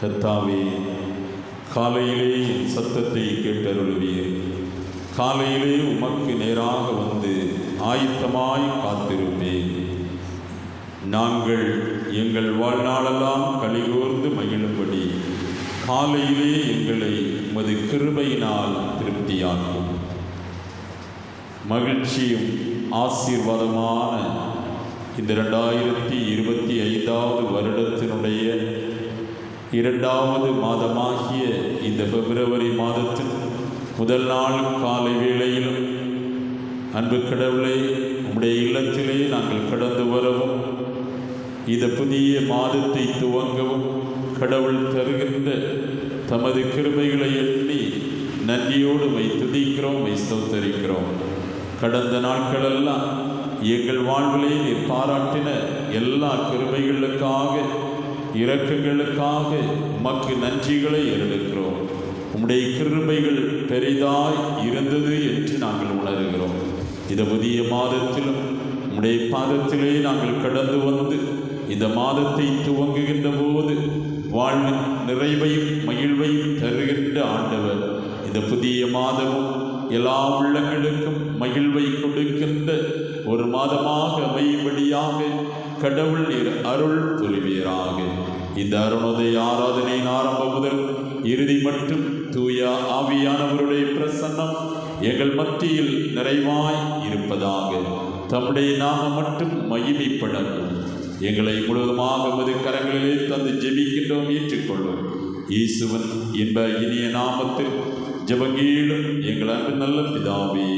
கர்த்தாவே, காலையிலே என் சத்தத்தை கேட்டருளுவீர். காலையிலே உமக்கு நேராக வந்து ஆயத்தமாய் காத்திருப்பேன். நாங்கள் எங்கள் வாழ்நாளெல்லாம் கலிகூர்ந்து மகிழும்படி காலையிலே எங்களை உமது கிருபையினால் திருப்தியாக்கும். மகிழ்ச்சியும் ஆசீர்வாதமான இந்த 2025 வருடத்தினுடைய 2வது மாதமாகிய இந்த பிப்ரவரி மாதத்தின் முதல் நாள் காலை வேளையிலும் அன்பு கடவுளை உம்முடைய இல்லத்திலே நாங்கள் கடந்து வரவும், இந்த புதிய மாதத்தை துவங்கவும் கடவுள் தருகின்ற தமது கிருபைகளை எண்ணி நன்றியோடு துதிக்கிறோம், ஸ்தோத்தரிக்கிறோம். கடந்த நாட்களெல்லாம் எங்கள் வாழ்விலே நீர் பாராட்டின எல்லா கிருபைகளுக்காக, இரக்கங்களுக்காக உமக்கு நன்றிகளை ஏறெடுக்கிறோம். உம்முடைய கிருபைகள் பெரிதாய் இருந்தது என்று நாங்கள் உணர்கிறோம். இந்த புதிய மாதத்திலும் உம்முடைய பாதத்திலே நாங்கள் கடந்து வந்து இந்த மாதத்தை துவங்குகின்ற போது வாழ்வின் நிறைவையும் மகிழ்வையும் தருகின்ற ஆண்டவர், இந்த புதிய மாதமும் எல்லா உள்ளங்களுக்கும் மகிழ்வை கொடுக்கின்ற ஒரு மாதமாக அமையும்படியாக கடவுள் நீர் அருள் புரிவீராக. இந்த அருணோதய ஆராதனையின் ஆரம்பம் முதல் இறுதி மட்டும் தூய ஆவியானவருடைய பிரசன்னம் எங்கள் மத்தியில் நிறைவாய் இருப்பதாக. தம்முடைய நாமம் மட்டும் மகிமைப்படவும் எங்களை முழுவதுமாக உமது கரங்களிலே தந்து ஜெபிக்கின்றோம், ஏற்றுக்கொள்ளும். இயேசுவின் இன்ப இனிய நாமத்தில் ஜெபங்கேளும் எங்கள் அன்பு நல்ல பிதாவே.